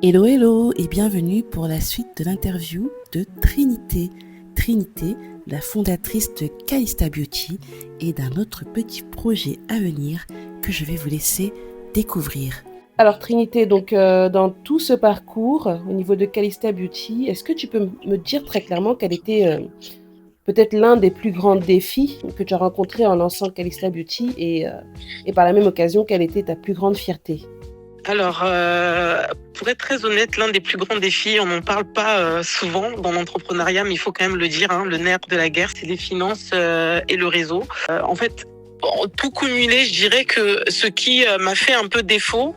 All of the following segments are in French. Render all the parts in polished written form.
Hello, hello et bienvenue pour la suite de l'interview de Trinité. Trinité, la fondatrice de Calista Beauty et d'un autre petit projet à venir que je vais vous laisser découvrir. Alors Trinité, donc dans tout ce parcours au niveau de Calista Beauty, est-ce que tu peux me dire très clairement quel était peut-être l'un des plus grands défis que tu as rencontrés en lançant Calista Beauty et par la même occasion, quelle était ta plus grande fierté? Alors, pour être très honnête, l'un des plus grands défis, on n'en parle pas souvent dans l'entrepreneuriat, mais il faut quand même le dire, le nerf de la guerre, c'est les finances et le réseau. En fait, tout cumulé, je dirais que ce qui m'a fait un peu défaut,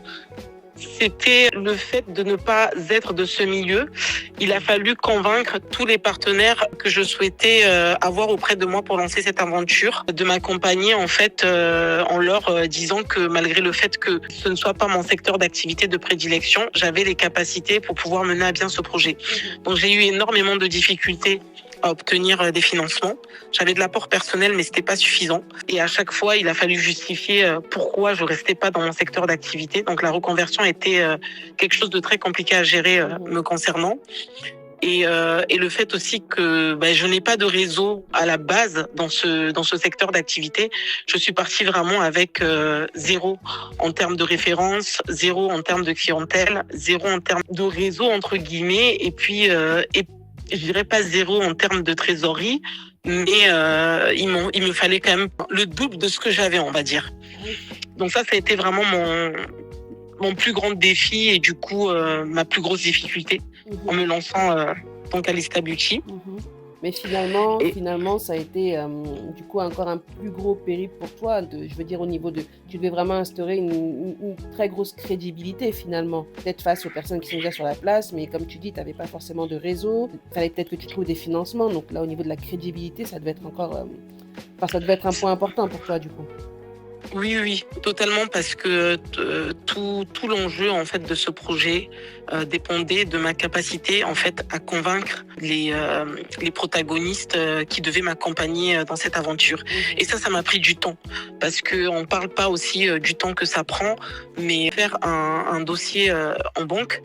c'était le fait de ne pas être de ce milieu. Il a fallu convaincre tous les partenaires que je souhaitais avoir auprès de moi pour lancer cette aventure, de m'accompagner en fait en leur disant que malgré le fait que ce ne soit pas mon secteur d'activité de prédilection, j'avais les capacités pour pouvoir mener à bien ce projet. Donc j'ai eu énormément de difficultés à obtenir des financements. J'avais de l'apport personnel, mais c'était pas suffisant. Et à chaque fois, il a fallu justifier pourquoi je restais pas dans mon secteur d'activité. Donc la reconversion était quelque chose de très compliqué à gérer me concernant. Et le fait aussi que je n'ai pas de réseau à la base dans ce secteur d'activité, je suis partie vraiment avec zéro en termes de référence, zéro en termes de clientèle, zéro en termes de réseau entre guillemets, et puis je dirais pas zéro en termes de trésorerie, mais il me fallait quand même le double de ce que j'avais, on va dire. Donc ça a été vraiment mon plus grand défi et du coup ma plus grosse difficulté en me lançant dans Calista Beauty. Mais finalement, ça a été du coup encore un plus gros périple pour toi. Je veux dire, au niveau de, tu devais vraiment instaurer une très grosse crédibilité finalement. Peut-être face aux personnes qui sont déjà sur la place, mais comme tu dis, tu n'avais pas forcément de réseau. Il fallait peut-être que tu trouves des financements. Donc là, au niveau de la crédibilité, ça devait être encore, ça devait être un point important pour toi du coup. Oui, totalement, parce que tout l'enjeu en fait de ce projet dépendait de ma capacité en fait à convaincre les protagonistes qui devaient m'accompagner dans cette aventure. Et ça m'a pris du temps, parce que on parle pas aussi du temps que ça prend, mais faire un dossier en banque,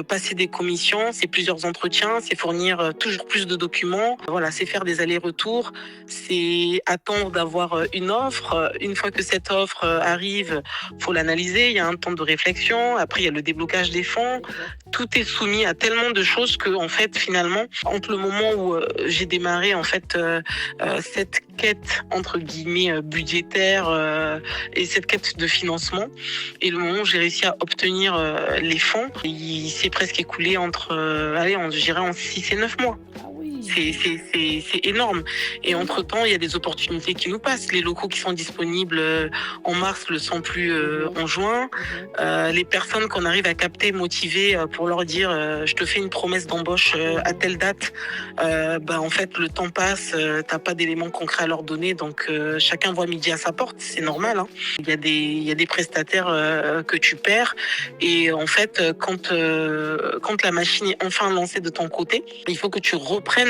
passer des commissions, c'est plusieurs entretiens, c'est fournir toujours plus de documents, voilà, c'est faire des allers-retours, c'est attendre d'avoir une offre. Une fois que cette offre arrive, faut l'analyser, il y a un temps de réflexion, après il y a le déblocage des fonds. Tout est soumis à tellement de choses que en fait finalement, entre le moment où j'ai démarré en fait cette quête entre guillemets budgétaire et cette quête de financement, et le moment où j'ai réussi à obtenir les fonds, il s'est presque écoulé entre je dirais en 6 et 9 mois. C'est énorme. Et entre-temps, il y a des opportunités qui nous passent. Les locaux qui sont disponibles en mars le sont plus en juin. Les personnes qu'on arrive à capter, motiver pour leur dire je te fais une promesse d'embauche à telle date, en fait, le temps passe, t'as pas d'éléments concrets à leur donner, donc chacun voit midi à sa porte, c'est normal. Il y a des prestataires que tu perds. Et en fait, quand la machine est enfin lancée de ton côté, il faut que tu reprennes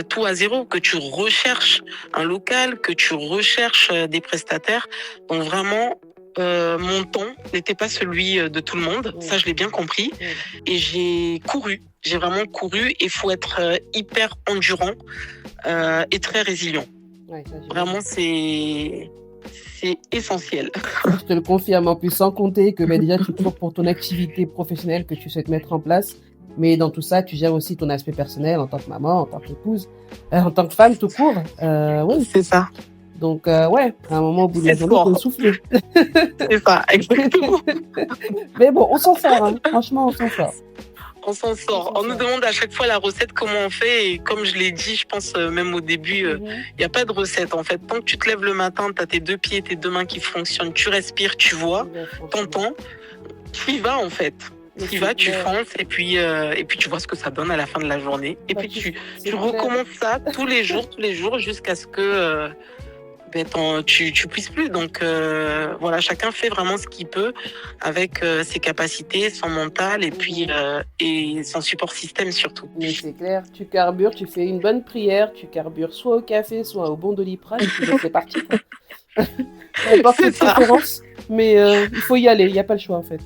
tout à zéro, que tu recherches un local, que tu recherches des prestataires. Donc vraiment, mon temps n'était pas celui de tout le monde. Ça, je l'ai bien compris. Et j'ai vraiment couru, et il faut être hyper endurant et très résilient. Vraiment, c'est essentiel. Je te le confirme, en plus, sans compter que déjà tu cours pour ton activité professionnelle que tu souhaites mettre en place. Mais dans tout ça, tu gères aussi ton aspect personnel en tant que maman, en tant qu'épouse, en tant que femme tout court. Oui, c'est ça. Donc, à un moment, au bout de la journée, il faut souffler. C'est ça, exactement. Mais bon, on s'en sort, franchement, on s'en sort. On s'en sort. On nous demande à chaque fois la recette, comment on fait. Et comme je l'ai dit, je pense même au début, il n'y a pas de recette. En fait, tant que tu te lèves le matin, tu as tes deux pieds, tes deux mains qui fonctionnent, tu respires, tu vois, t'entends, tu y vas en fait. Tu y vas, tu fonces, et puis tu vois ce que ça donne à la fin de la journée. Et puis tu recommences ça tous les jours jusqu'à ce que tu puisses plus. Donc voilà, chacun fait vraiment ce qu'il peut avec ses capacités, son mental, et puis et son support système surtout. Mais c'est clair, tu carbures, tu fais une bonne prière, tu carbures soit au café, soit au bon Doliprane, et puis c'est parti, quoi. Pas de préférence, mais il faut y aller, il n'y a pas le choix en fait.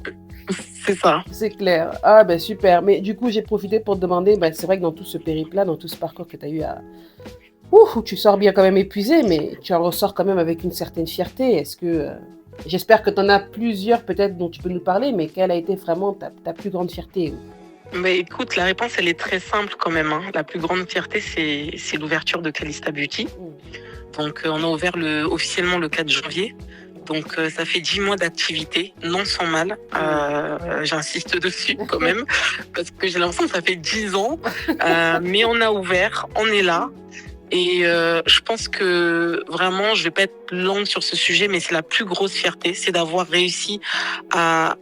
C'est ça. C'est clair. Ah ben super. Mais du coup, j'ai profité pour te demander, ben, c'est vrai que dans tout ce périple-là, dans tout ce parcours que tu as eu à... Ouh, tu sors bien quand même épuisé, mais tu en ressors quand même avec une certaine fierté. Est-ce que... j'espère que tu en as plusieurs peut-être dont tu peux nous parler, mais quelle a été vraiment ta plus grande fierté? Mais écoute, la réponse, elle est très simple quand même, hein. La plus grande fierté, c'est l'ouverture de Calista Beauty. Donc, on a ouvert officiellement le 4 janvier. Donc, ça fait 10 mois d'activité, non sans mal. J'insiste dessus quand même, parce que j'ai l'impression que ça fait 10 ans. Mais on a ouvert, on est là. Et je pense que vraiment, je vais pas être longue sur ce sujet, mais c'est la plus grosse fierté, c'est d'avoir réussi à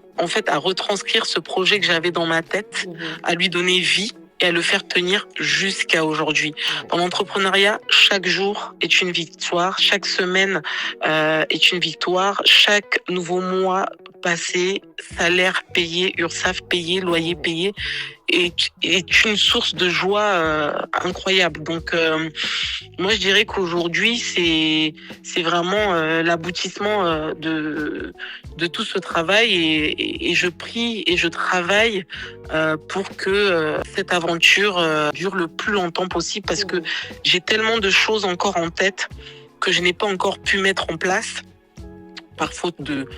retranscrire ce projet que j'avais dans ma tête, à lui donner vie et à le faire tenir jusqu'à aujourd'hui. Dans l'entrepreneuriat, chaque jour est une victoire, chaque semaine est une victoire, chaque nouveau mois passé, salaire payé, URSSAF payé, loyer payé, est une source de joie incroyable. Donc moi je dirais qu'aujourd'hui c'est vraiment l'aboutissement de tout ce travail et je prie et je travaille pour que cette aventure dure le plus longtemps possible, parce que j'ai tellement de choses encore en tête que je n'ai pas encore pu mettre en place par faute de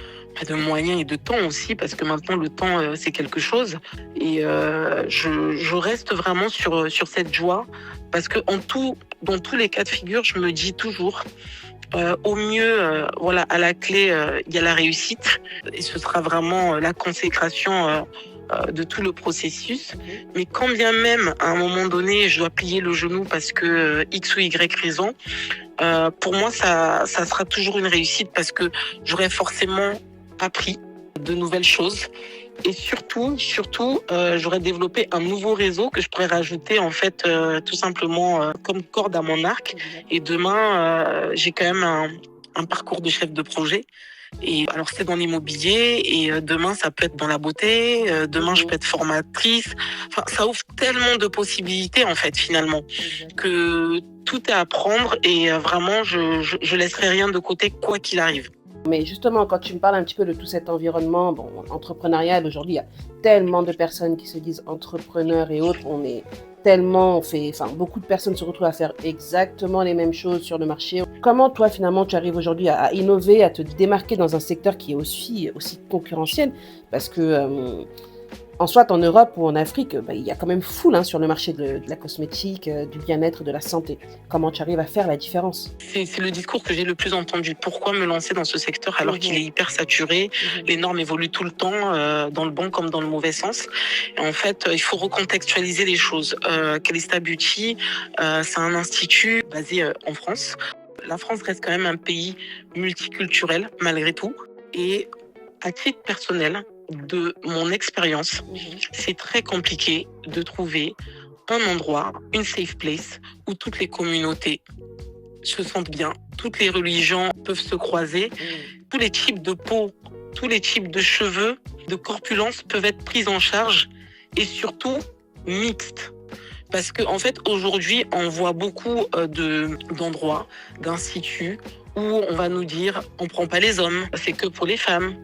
moyens et de temps aussi, parce que maintenant le temps c'est quelque chose. Et je reste vraiment sur cette joie, parce que dans tous les cas de figure, je me dis toujours au mieux, voilà, à la clé il y a la réussite, et ce sera vraiment la consécration de tout le processus. Mais quand bien même à un moment donné je dois plier le genou parce que X ou Y raison, pour moi ça sera toujours une réussite, parce que j'aurais forcément appris de nouvelles choses, et surtout j'aurais développé un nouveau réseau que je pourrais rajouter en fait tout simplement comme corde à mon arc. Et demain j'ai quand même un parcours de chef de projet. Et alors c'est dans l'immobilier, et demain ça peut être dans la beauté, demain je peux être formatrice. Enfin, ça ouvre tellement de possibilités en fait finalement, que tout est à prendre, et vraiment je laisserai rien de côté quoi qu'il arrive. Mais justement, quand tu me parles un petit peu de tout cet environnement entrepreneurial, aujourd'hui, il y a tellement de personnes qui se disent entrepreneurs et autres. Beaucoup de personnes se retrouvent à faire exactement les mêmes choses sur le marché. Comment toi, finalement, tu arrives aujourd'hui à innover, à te démarquer dans un secteur qui est aussi concurrentiel? Parce que, en soit en Europe ou en Afrique, il y a quand même foule sur le marché de la cosmétique, du bien-être, de la santé. Comment tu arrives à faire la différence? C'est le discours que j'ai le plus entendu. Pourquoi me lancer dans ce secteur alors qu'il est hyper saturé? Les normes évoluent tout le temps, dans le bon comme dans le mauvais sens. Et en fait, il faut recontextualiser les choses. Calista Beauty, c'est un institut basé en France. La France reste quand même un pays multiculturel malgré tout. Et à titre personnel, de mon expérience, c'est très compliqué de trouver un endroit, une safe place, où toutes les communautés se sentent bien, toutes les religions peuvent se croiser, tous les types de peau, tous les types de cheveux, de corpulence peuvent être pris en charge, et surtout mixtes. Parce que en fait, aujourd'hui, on voit beaucoup d'endroits, d'instituts où on va nous dire on prend pas les hommes, c'est que pour les femmes,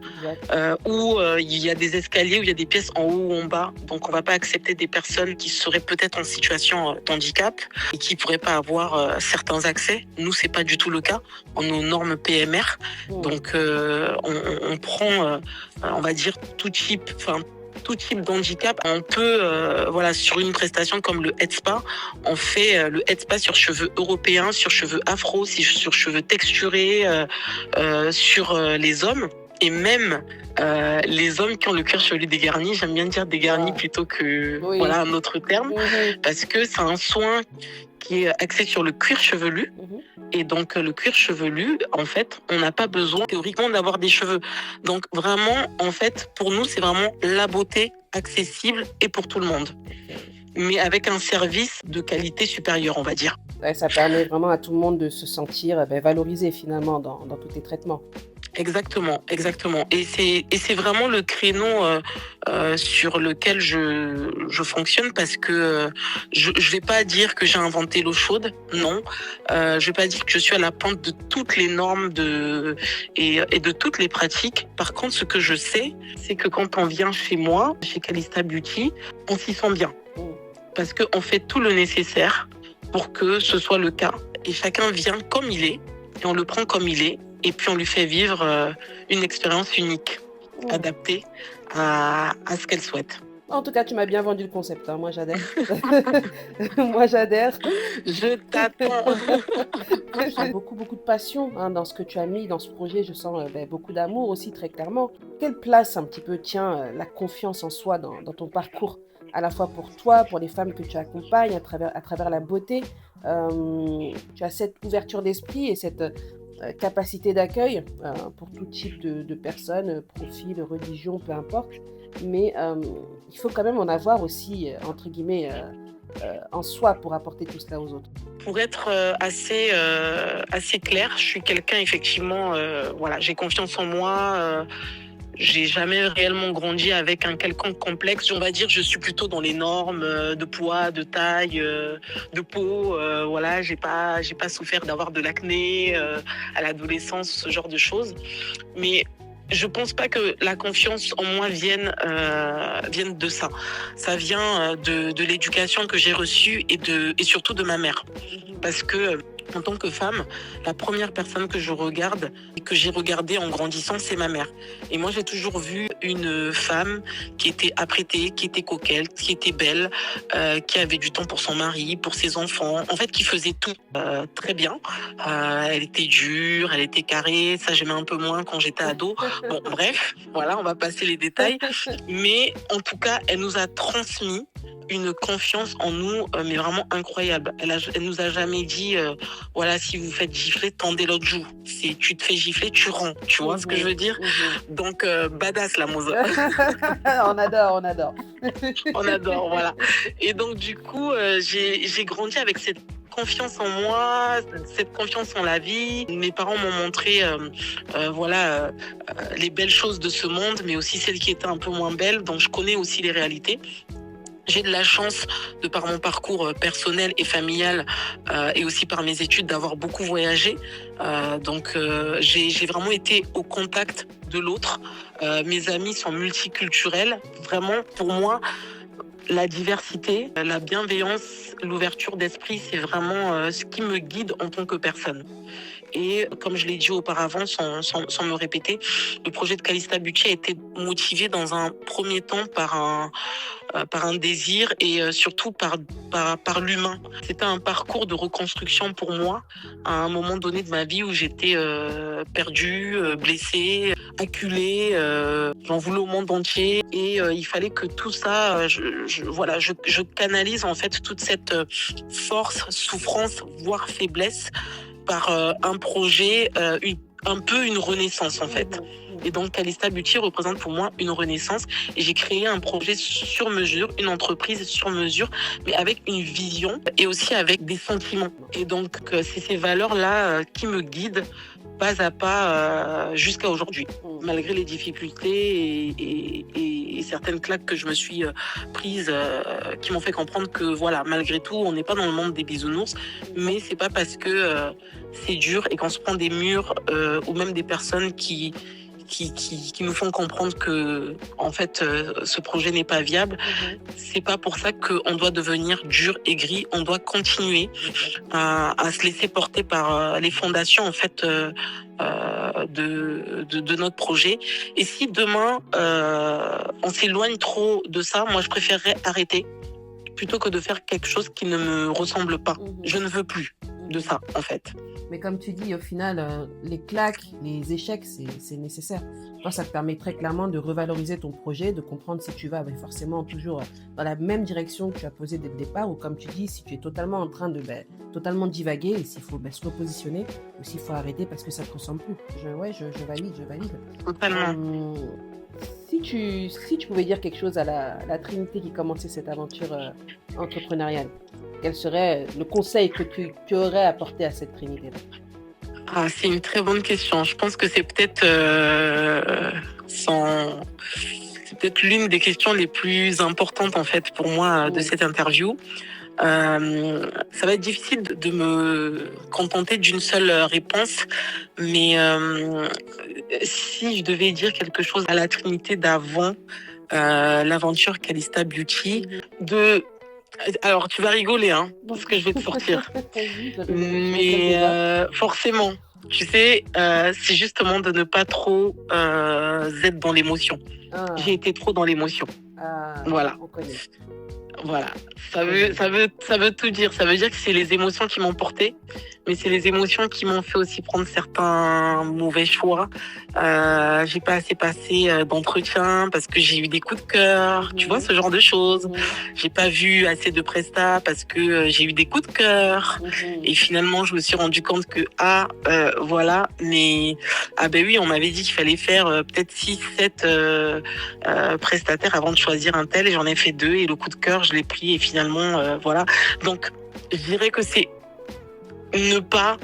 où il y a des escaliers, où il y a des pièces en haut ou en bas, donc on va pas accepter des personnes qui seraient peut-être en situation d'handicap et qui pourraient pas avoir certains accès. Nous, c'est pas du tout le cas. On est aux normes PMR, donc on prend, on va dire tout type d'handicap. On peut, sur une prestation comme le Head Spa, on fait le Head Spa sur cheveux européens, sur cheveux afro, sur cheveux texturés, sur les hommes. Et même les hommes qui ont le cuir chevelu dégarni, j'aime bien dire dégarni plutôt que un autre terme, parce que c'est un soin qui est axé sur le cuir chevelu. Et donc le cuir chevelu, en fait, on n'a pas besoin théoriquement d'avoir des cheveux. Donc vraiment, en fait, pour nous, c'est vraiment la beauté accessible et pour tout le monde, mais avec un service de qualité supérieure, on va dire. Ouais, ça permet vraiment à tout le monde de se sentir valorisé finalement dans tous les traitements. Exactement, exactement. Et c'est vraiment le créneau sur lequel je fonctionne parce que je vais pas dire que j'ai inventé l'eau chaude, non. Je vais pas dire que je suis à la pointe de toutes les normes et de toutes les pratiques. Par contre, ce que je sais, c'est que quand on vient chez moi, chez Calista Beauty, on s'y sent bien parce qu'on fait tout le nécessaire pour que ce soit le cas. Et chacun vient comme il est et on le prend comme il est. Et puis on lui fait vivre une expérience unique, adaptée à ce qu'elle souhaite. En tout cas, tu m'as bien vendu le concept, hein. Moi, j'adhère. Moi, j'adhère. Je t'attends. Beaucoup, beaucoup de passion hein, dans ce que tu as mis dans ce projet. Je sens beaucoup d'amour aussi, très clairement. Quelle place un petit peu tient la confiance en soi dans ton parcours, à la fois pour toi, pour les femmes que tu accompagnes à travers la beauté. Tu as cette ouverture d'esprit et cette capacité d'accueil pour tout type de personnes, profil, religion, peu importe. Mais il faut quand même en avoir aussi, entre guillemets, en soi pour apporter tout cela aux autres. Pour être assez claire, je suis quelqu'un effectivement, voilà, j'ai confiance en moi. J'ai jamais réellement grandi avec un quelconque complexe. On va dire, je suis plutôt dans les normes de poids, de taille, de peau. Voilà, j'ai pas souffert d'avoir de l'acné à l'adolescence, ce genre de choses. Mais je pense pas que la confiance en moi vienne de ça. Ça vient de l'éducation que j'ai reçue et surtout de ma mère. Parce que en tant que femme, la première personne que je regarde et que j'ai regardée en grandissant, c'est ma mère. Et moi, j'ai toujours vu une femme qui était apprêtée, qui était coquette, qui était belle, qui avait du temps pour son mari, pour ses enfants. En fait, qui faisait tout très bien. Elle était dure, elle était carrée. Ça, j'aimais un peu moins quand j'étais ado. Bon, bref, voilà, on va passer les détails. Mais en tout cas, elle nous a transmis une confiance en nous, mais vraiment incroyable. Elle nous a jamais dit, voilà, si vous faites gifler, tendez l'autre joue. Si tu te fais gifler, tu rends. Tu vois ce que je veux dire? Donc, badass la Mose. On adore. On adore, voilà. Et donc, du coup, j'ai grandi avec cette confiance en moi, cette confiance en la vie. Mes parents m'ont montré les belles choses de ce monde, mais aussi celles qui étaient un peu moins belles. Donc, je connais aussi les réalités. J'ai de la chance, de par mon parcours personnel et familial et aussi par mes études, d'avoir beaucoup voyagé. Donc, j'ai vraiment été au contact de l'autre. Mes amis sont multiculturels. Vraiment, pour moi, la diversité, la bienveillance, l'ouverture d'esprit, c'est vraiment ce qui me guide en tant que personne. Et comme je l'ai dit auparavant, sans me répéter, le projet de Calista Beauty a été motivé dans un premier temps par un désir et surtout par l'humain. C'était un parcours de reconstruction pour moi à un moment donné de ma vie où j'étais perdue, blessée, acculée, j'en voulais au monde entier et il fallait que tout ça, je canalise en fait toute cette force, souffrance, voire faiblesse par un projet, un peu une renaissance en fait. Et donc Calista Beauty représente pour moi une renaissance et j'ai créé un projet sur mesure, une entreprise sur mesure, mais avec une vision et aussi avec des sentiments. Et donc c'est ces valeurs-là qui me guident pas à pas jusqu'à aujourd'hui, malgré les difficultés et certaines claques que je me suis prises qui m'ont fait comprendre que voilà, malgré tout, on n'est pas dans le monde des bisounours, mais c'est pas parce que c'est dur et qu'on se prend des murs ou même des personnes qui nous font comprendre que en fait ce projet n'est pas viable. C'est pas pour ça qu'on doit devenir dur et gris. On doit continuer à se laisser porter par les fondations en fait de notre projet. Et si demain on s'éloigne trop de ça, moi je préférerais arrêter plutôt que de faire quelque chose qui ne me ressemble pas. Je ne veux plus de ça en fait. Mais comme tu dis, au final, les claques, les échecs, c'est nécessaire. Toi, ça te permet très clairement de revaloriser ton projet, de comprendre si tu vas forcément toujours dans la même direction que tu as posée dès le départ, ou comme tu dis, si tu es totalement en train de totalement divaguer, et s'il faut se repositionner, ou s'il faut arrêter parce que ça ne te ressemble plus. Je valide. Totalement. Si tu pouvais dire quelque chose à la Trinité qui commençait cette aventure entrepreneuriale, quel serait le conseil que tu aurais apporté à cette Trinité-là? Ah, c'est une très bonne question. Je pense que c'est peut-être sans... c'est peut-être l'une des questions les plus importantes en fait pour moi de Mm. cette interview. Ça va être difficile de me contenter d'une seule réponse, mais si je devais dire quelque chose à la Trinité d'avant l'aventure Calista Beauty, de alors tu vas rigoler hein, ce que je vais te sortir, Vas-y, je rigole mais déjà. forcément, tu sais, c'est justement de ne pas trop être dans l'émotion. Ah, J'ai été trop dans l'émotion. ah, Voilà. on connaît. Voilà, ça veut tout dire. Ça veut dire que c'est les émotions qui m'ont porté, mais c'est les émotions qui m'ont fait aussi prendre certains mauvais choix. J'ai pas assez passé d'entretien parce que j'ai eu des coups de cœur, tu vois, ce genre de choses. J'ai pas vu assez de prestats parce que j'ai eu des coups de cœur. Et finalement, je me suis rendu compte que voilà, mais ben oui, on m'avait dit qu'il fallait faire peut-être 6, 7 prestataires avant de choisir un tel, et j'en ai fait 2 et le coup de cœur, je l'ai pris et finalement voilà. Donc, je dirais que c'est ne pas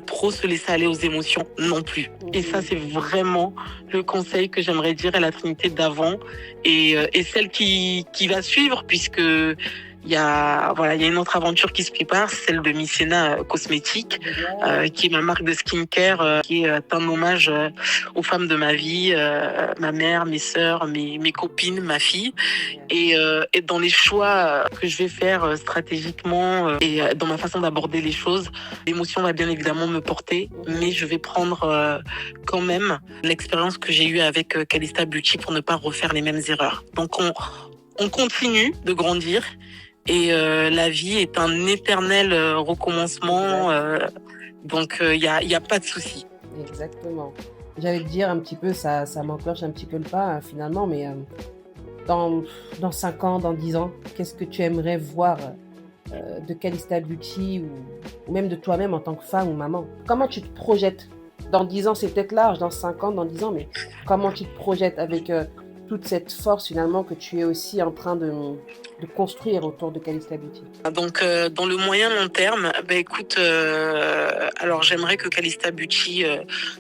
trop se laisser aller aux émotions non plus. Et ça, c'est vraiment le conseil que j'aimerais dire à la Trinité d'avant et celle qui va suivre, puisque il y a une autre aventure qui se prépare, celle de Mycéna Cosmétiques, qui est ma marque de skincare, qui est un hommage aux femmes de ma vie, ma mère, mes sœurs, mes copines, ma fille. Et dans les choix que je vais faire stratégiquement et dans ma façon d'aborder les choses, l'émotion va bien évidemment me porter, mais je vais prendre quand même l'expérience que j'ai eue avec Calista Beauty pour ne pas refaire les mêmes erreurs. Donc on continue de grandir et la vie est un éternel recommencement. Donc il y a pas de souci. Exactement. J'allais te dire un petit peu, ça m'enclenche un petit peu le pas finalement, mais dans 5 ans, dans 10 ans, qu'est-ce que tu aimerais voir de Calista Beauty ou même de toi-même en tant que femme ou maman? Comment tu te projettes? Dans 10 ans, c'est peut-être large, dans 5 ans, dans 10 ans, mais comment tu te projettes avec toute cette force finalement que tu es aussi en train de construire autour de Calista Beauty? Donc dans le moyen long terme, écoute, alors j'aimerais que Calista Beauty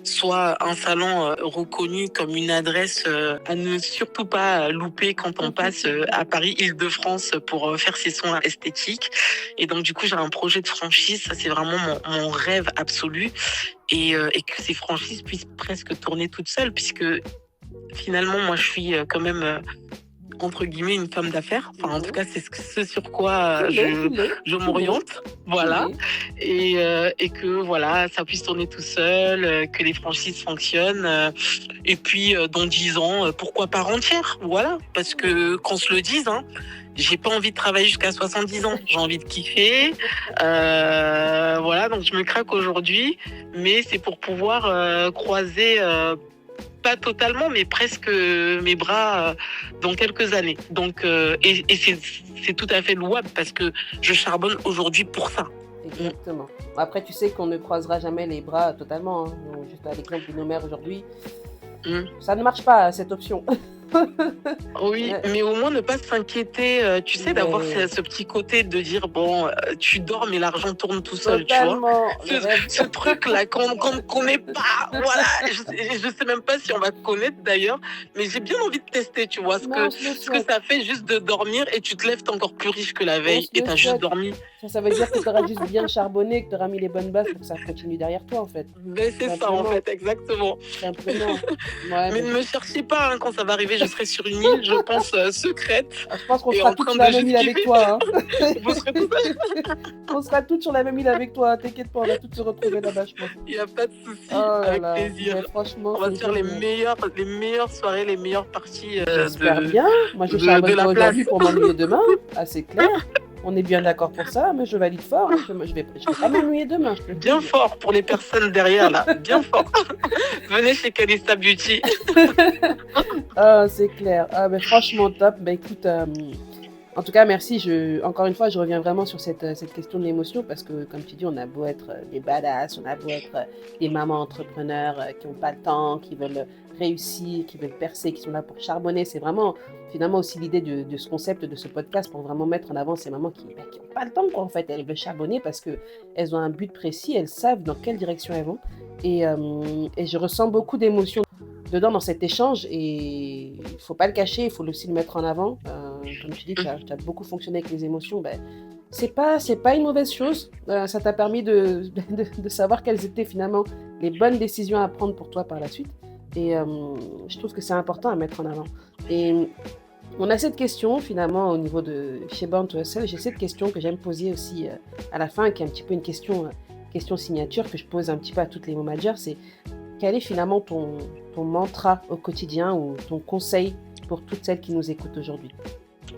soit un salon reconnu comme une adresse à ne surtout pas louper quand on passe à Paris Île-de-France pour faire ses soins esthétiques. Et donc du coup j'ai un projet de franchise, ça c'est vraiment mon rêve absolu, et que ces franchises puissent presque tourner toutes seules, puisque finalement moi je suis quand même entre guillemets une femme d'affaires, enfin en tout cas c'est ce sur quoi je m'oriente, voilà, et que voilà ça puisse tourner tout seul, que les franchises fonctionnent, et puis dans 10 ans pourquoi pas entière, voilà, parce que qu'on se le dise hein, j'ai pas envie de travailler jusqu'à 70 ans, j'ai envie de kiffer, voilà, donc je me craque aujourd'hui, mais c'est pour pouvoir croiser pas totalement, mais presque mes bras dans quelques années. Donc, et c'est tout à fait louable parce que je charbonne aujourd'hui pour ça. Exactement. Après, tu sais qu'on ne croisera jamais les bras totalement. Hein. Donc, juste à l'exemple de nos mères aujourd'hui, ça ne marche pas, cette option. Oui, mais au moins ne pas s'inquiéter, tu sais, d'avoir ce petit côté de dire, bon, tu dors, mais l'argent tourne tout seul, totalement. tu vois. Ce truc-là qu'on ne connaît pas, voilà, je sais même pas si on va connaître d'ailleurs, mais j'ai bien envie de tester, tu vois, ce que ça fait juste de dormir et tu te lèves, t'es encore plus riche que la veille et t'as juste dormi. Ça veut dire que tu auras juste bien charbonné, que tu auras mis les bonnes bases pour que ça continue derrière toi, en fait. Mais c'est ça, en fait, exactement. Simplement. Mais ne me cherchez pas, hein, quand ça va arriver, je serai sur une île, je pense, secrète. Je pense qu'on sera toutes sur la même île avec toi. Hein. Vous serez toutes... On sera toutes sur la même île avec toi, t'inquiète pas, on va toutes se retrouver là-bas, je pense. Il n'y a pas de souci, avec plaisir. Mais franchement, on va se faire les meilleures soirées, les meilleures parties J'espère bien. Moi, je charbonne pas aujourd'hui pour m'ennuyer demain, c'est clair. On est bien d'accord pour ça, mais je valide fort. Je vais pas m'ennuyer demain. Bien fort pour les personnes derrière, là. Bien fort. Venez chez Calista Beauty. C'est clair. Mais franchement, top. Écoute, en tout cas, merci. Encore une fois, je reviens vraiment sur cette question de l'émotion parce que, comme tu dis, on a beau être des badass, on a beau être des mamans entrepreneurs qui n'ont pas le temps, qui veulent réussir, qui veulent percer, qui sont là pour charbonner. C'est vraiment finalement aussi l'idée de ce concept, de ce podcast, pour vraiment mettre en avant ces mamans qui n'ont pas le temps, quoi, en fait. Elles veulent charbonner parce qu'elles ont un but précis, elles savent dans quelle direction elles vont. Et je ressens beaucoup d'émotions dedans dans cet échange, et il ne faut pas le cacher, il faut aussi le mettre en avant. Comme tu dis, tu as beaucoup fonctionné avec les émotions, c'est pas une mauvaise chose. Ça t'a permis de savoir quelles étaient finalement les bonnes décisions à prendre pour toi par la suite. Et je trouve que c'est important à mettre en avant. Et on a cette question finalement au niveau de chez Born to Hustle. J'ai cette question que j'aime poser aussi à la fin, qui est un petit peu une question signature que je pose un petit peu à toutes les managers. C'est quel est finalement ton mantra au quotidien, ou ton conseil pour toutes celles qui nous écoutent aujourd'hui?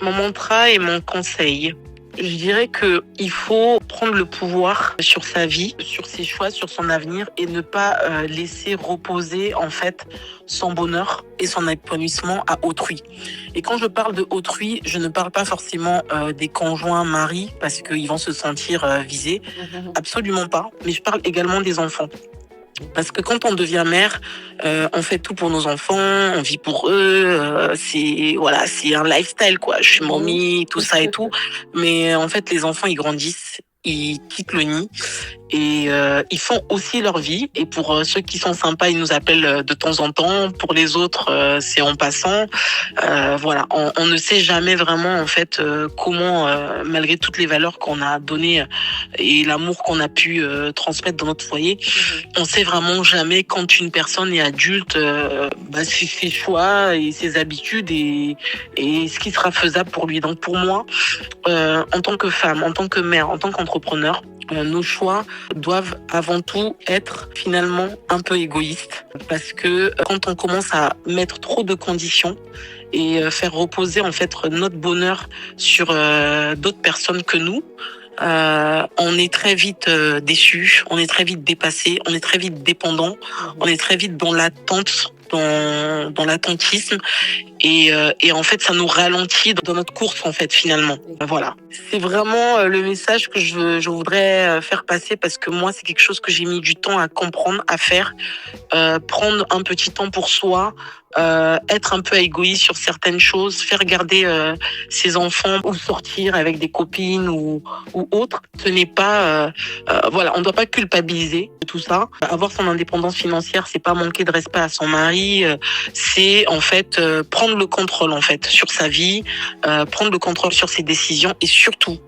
Mon mantra et mon conseil. Je dirais qu'il faut prendre le pouvoir sur sa vie, sur ses choix, sur son avenir, et ne pas laisser reposer en fait son bonheur et son épanouissement à autrui. Et quand je parle de autrui, je ne parle pas forcément des conjoints maris parce qu'ils vont se sentir visés. Absolument pas. Mais je parle également des enfants. Parce que quand on devient mère, on fait tout pour nos enfants, on vit pour eux, c'est un lifestyle, quoi. Je suis mamie, tout ça et tout. Mais en fait, les enfants, ils grandissent, ils quittent le nid et ils font aussi leur vie. Et pour ceux qui sont sympas, ils nous appellent de temps en temps. Pour les autres, c'est en passant. Voilà, on ne sait jamais vraiment en fait comment, malgré toutes les valeurs qu'on a données et l'amour qu'on a pu transmettre dans notre foyer, on sait vraiment jamais quand une personne est adulte, ses choix et ses habitudes et ce qui sera faisable pour lui. Donc pour moi, en tant que femme, en tant que mère, en tant qu'entrepreneur, nos choix doivent avant tout être finalement un peu égoïstes, parce que quand on commence à mettre trop de conditions et faire reposer en fait notre bonheur sur d'autres personnes que nous, on est très vite déçu, on est très vite dépassé, on est très vite dépendant, on est très vite dans l'attente, dans l'attentisme, et en fait ça nous ralentit dans notre course en fait finalement. Voilà, c'est vraiment le message que je voudrais faire passer, parce que moi c'est quelque chose que j'ai mis du temps à comprendre, à faire, prendre un petit temps pour soi, être un peu égoïste sur certaines choses, faire garder ses enfants ou sortir avec des copines ou autres. Ce n'est pas voilà, on ne doit pas culpabiliser de tout ça. Avoir son indépendance financière, c'est pas manquer de respect à son mari, c'est en fait prendre le contrôle en fait sur sa vie, prendre le contrôle sur ses décisions, et surtout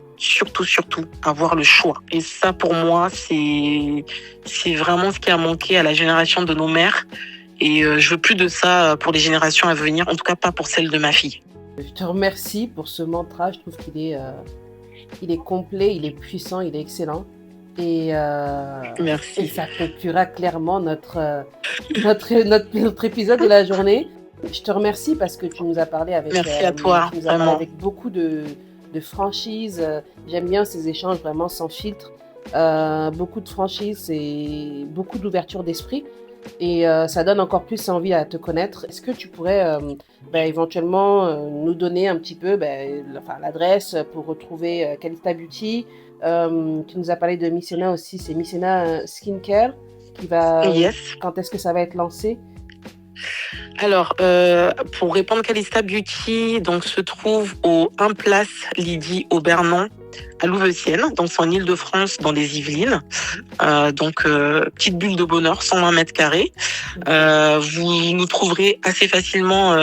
avoir le choix. Et ça pour moi c'est vraiment ce qui a manqué à la génération de nos mères. Et je veux plus de ça pour les générations à venir, en tout cas pas pour celle de ma fille. Je te remercie pour ce mantra. Je trouve qu'il est, complet, il est puissant, il est excellent. Et, merci. Et ça conclura clairement notre épisode de la journée. Je te remercie parce que tu nous as parlé avec, merci à toi, tu nous as parlé avec beaucoup de franchise. J'aime bien ces échanges vraiment sans filtre. Beaucoup de franchise et beaucoup d'ouverture d'esprit. Et ça donne encore plus envie à te connaître. Est-ce que tu pourrais éventuellement nous donner un petit peu l'adresse pour retrouver Calista Beauty? Tu nous as parlé de Mycena aussi, c'est Mycena Skincare qui va... Yes. Quand est-ce que ça va être lancé? Alors, pour répondre, Calista Beauty donc, se trouve au 1 place Lydie Aubernon, à Louveciennes, donc c'est en Île-de-France, dans les Yvelines. Petite bulle de bonheur, 120 mètres carrés. Vous nous trouverez assez facilement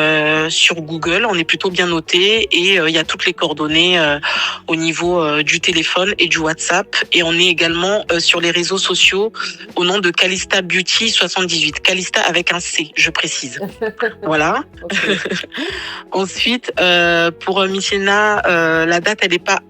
sur Google. On est plutôt bien noté, et il y a toutes les coordonnées au niveau du téléphone et du WhatsApp. Et on est également sur les réseaux sociaux au nom de Calista Beauty 78. Calista avec un C, je précise. Voilà. Okay. Ensuite, pour Mycena, la date, elle n'est pas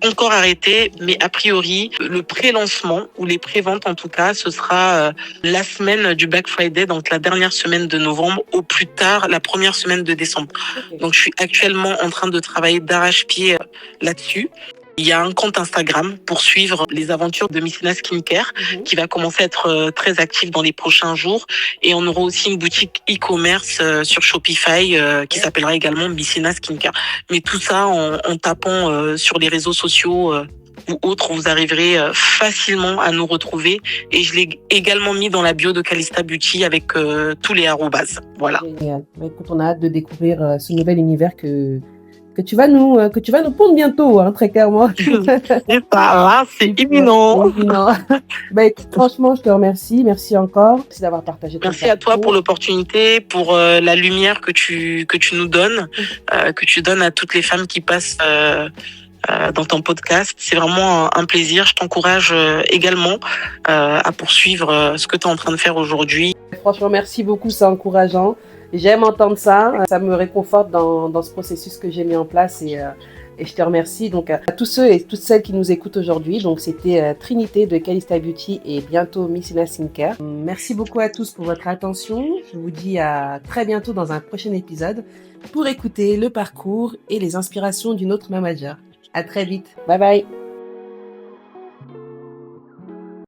encore arrêté, mais a priori, le pré-lancement, ou les pré-ventes en tout cas, ce sera la semaine du Black Friday, donc la dernière semaine de novembre, au plus tard la première semaine de décembre. Okay. Donc je suis actuellement en train de travailler d'arrache-pied là-dessus. Il y a un compte Instagram pour suivre les aventures de Mycena Skincare qui va commencer à être très actif dans les prochains jours. Et on aura aussi une boutique e-commerce sur Shopify qui s'appellera également Mycena Skincare. Mais tout ça en tapant sur les réseaux sociaux ou autres, vous arriverez facilement à nous retrouver. Et je l'ai également mis dans la bio de Calista Beauty avec tous les arrobas. Voilà. Génial. Bah, écoute, on a hâte de découvrir ce nouvel univers que tu vas nous pondre bientôt, hein, très clairement. C'est imminent. Bah, écoute, franchement, je te remercie. Merci encore. Merci d'avoir partagé ton Merci à toi pour l'opportunité, pour la lumière que tu nous donnes, que tu donnes à toutes les femmes qui passent dans ton podcast. C'est vraiment un plaisir. Je t'encourage également à poursuivre ce que tu es en train de faire aujourd'hui. Franchement, merci beaucoup. C'est encourageant. J'aime entendre ça. Ça me réconforte dans ce processus que j'ai mis en place et je te remercie. Donc, à tous ceux et toutes celles qui nous écoutent aujourd'hui. Donc, c'était Trinité de Calista Beauty et bientôt Missina Skincare. Merci beaucoup à tous pour votre attention. Je vous dis à très bientôt dans un prochain épisode pour écouter le parcours et les inspirations d'une autre manager. À très vite. Bye bye.